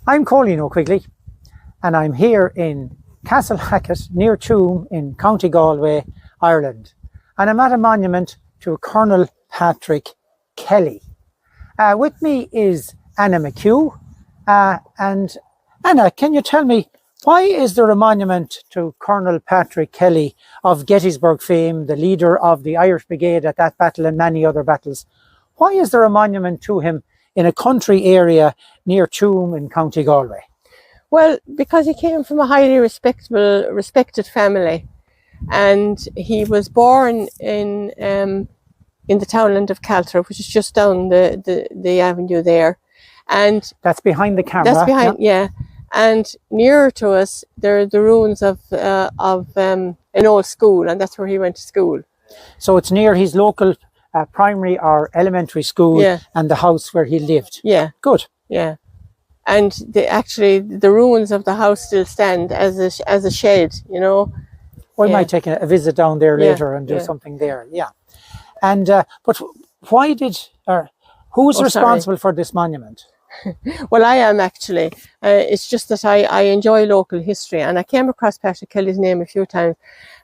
I'm Colleen O'Quigley, and I'm here in Castlehacket, near Tuam in County Galway, Ireland. And I'm at a monument to Colonel Patrick Kelly. With me is Anna McHugh. And Anna, can you tell me, why is there a monument to Colonel Patrick Kelly of Gettysburg fame, the leader of the Irish Brigade at that battle and many other battles? Why is there a monument to him in a country area near Tuam in County Galway? Well, because he came from a highly respected family, and he was born in the townland of Calther, which is just down the avenue there, and that's behind the camera. That's behind, yeah. And nearer to us, there are the ruins of an old school, and that's where he went to school. So it's near his local primary or elementary school, yeah, and the house where he lived. Yeah. Good. Yeah. And the ruins of the house still stand as a shed, you know. We might take a visit down there later and do something there. Yeah. And but why did who's responsible for this monument? Well, I am actually. It's just that I enjoy local history, and I came across Patrick Kelly's name a few times,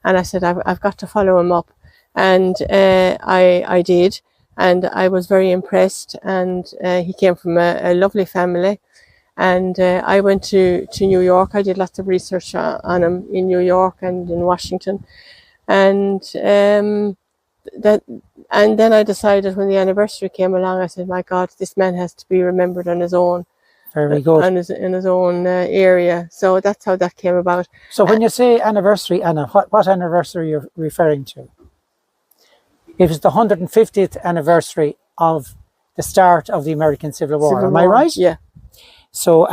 and I said I've got to follow him up, and I did, and I was very impressed. And he came from a lovely family, and I went to New York. I did lots of research on him in New York and in Washington, and and then I decided, when the anniversary came along, I said, my God, this man has to be remembered on his own. Very good. In his own area. So that's how that came about. So when you say anniversary, Anna, what anniversary you're referring to? It was the 150th anniversary of the start of the American Civil War. Am I right? Yeah. So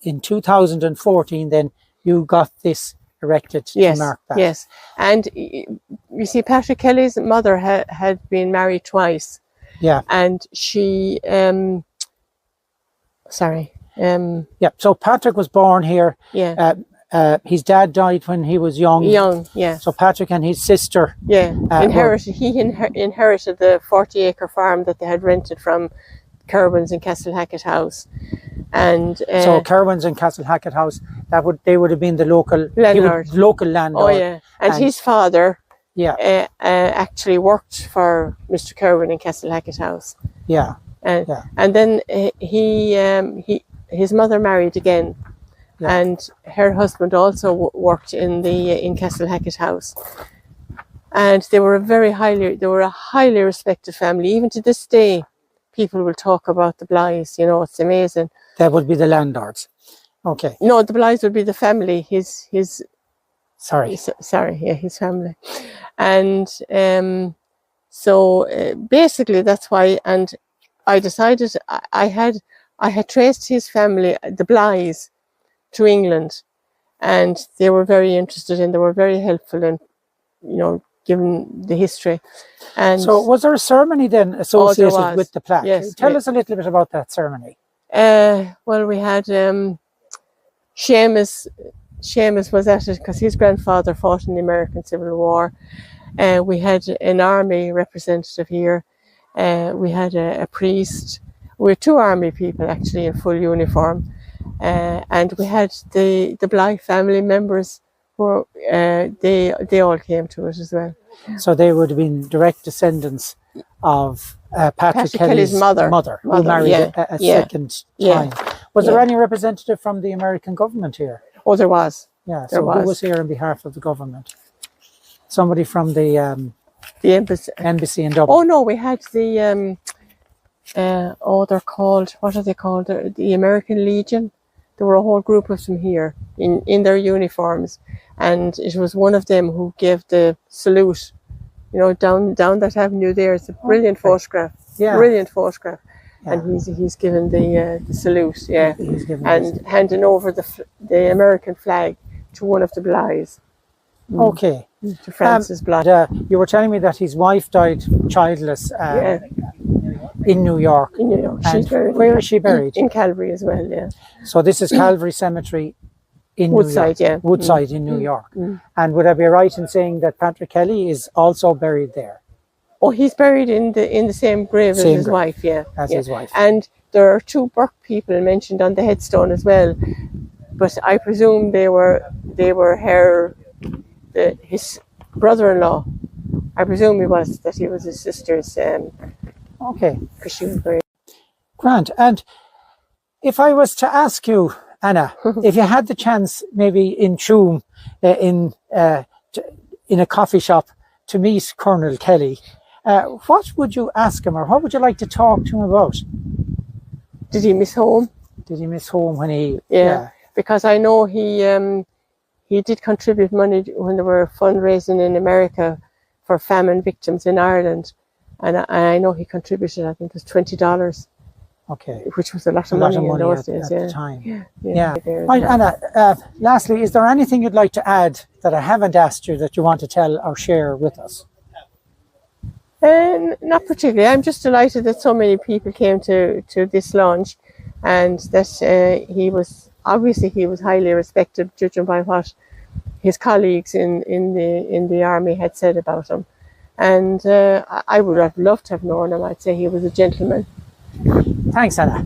in 2014, then you got this erected to mark that. Yes. And you see, Patrick Kelly's mother had been married twice. Yeah. And she, yeah, so Patrick was born here. Yeah. His dad died when he was young. Yeah. So Patrick and his sister. Yeah. He inherited the 40-acre farm that they had rented from Kerwins and Castlehacket House. And so Kerwins and Castlehacket House, they would have been the local landlord. Local landlord. Oh yeah. And his father actually worked for Mr. Kerwin in Castlehacket House. Yeah. And then his mother married again. Yeah. And her husband also worked in Castlehacket House, and they were a highly respected family. Even to this day, people will talk about the Blythes. You know, it's amazing. That would be the landlords. Okay. No, the Blythes would be the family. His family, and so basically that's why. And I decided I had traced his family, the Blythes, to England, and they were very interested and they were very helpful in, given the history. And so was there a ceremony then associated with the plaque? Yes. Tell us a little bit about that ceremony. Well, we had Seamus was at it because his grandfather fought in the American Civil War. We had an army representative here. We had a priest. We had two army people actually in full uniform. And we had the Blythe family members who they all came to it as well. So they would have been direct descendants of Patrick Kelly's mother who married a second time. Was there any representative from the American government here? Oh, there was. Yeah. So who was here on behalf of the government? Somebody from the embassy in Dublin. Oh no, we had the they're called, what are they called? The American Legion. There were a whole group of them here in their uniforms, and it was one of them who gave the salute, down that avenue there. It's a brilliant photograph. Yeah. Brilliant photograph. Yeah. And he's given the salute, and handing over the American flag to one of the Blythes. Okay. To Francis Blythe. You were telling me that his wife died childless in New York. In New York. Where is she buried? In Calvary as well, yeah. So this is Calvary Cemetery in Woodside, New York. Woodside in New York. And would I be right in saying that Patrick Kelly is also buried there? Oh, he's buried in the same grave as his grave wife, yeah. As yeah. his wife. And there are 2 Burke people mentioned on the headstone as well. But I presume they were his brother-in-law. I presume he was his sister's. Okay. Because she was very Grant. And if I was to ask you, Anna, if you had the chance, maybe in Tuam, in a coffee shop, to meet Colonel Kelly, what would you ask him, or what would you like to talk to him about? Did he miss home? Did he miss home when he? Yeah. Because I know he did contribute money when they were fundraising in America for famine victims in Ireland, and I know he contributed. I think it was $20. Okay. Which was a lot of money in those days. At the time. Yeah. Right, Anna, lastly, is there anything you'd like to add that I haven't asked you that you want to tell or share with us? Not particularly. I'm just delighted that so many people came to this launch, and that he was highly respected, judging by what his colleagues in the army had said about him. And I would have loved to have known him. I'd say he was a gentleman. Thanks, Anna.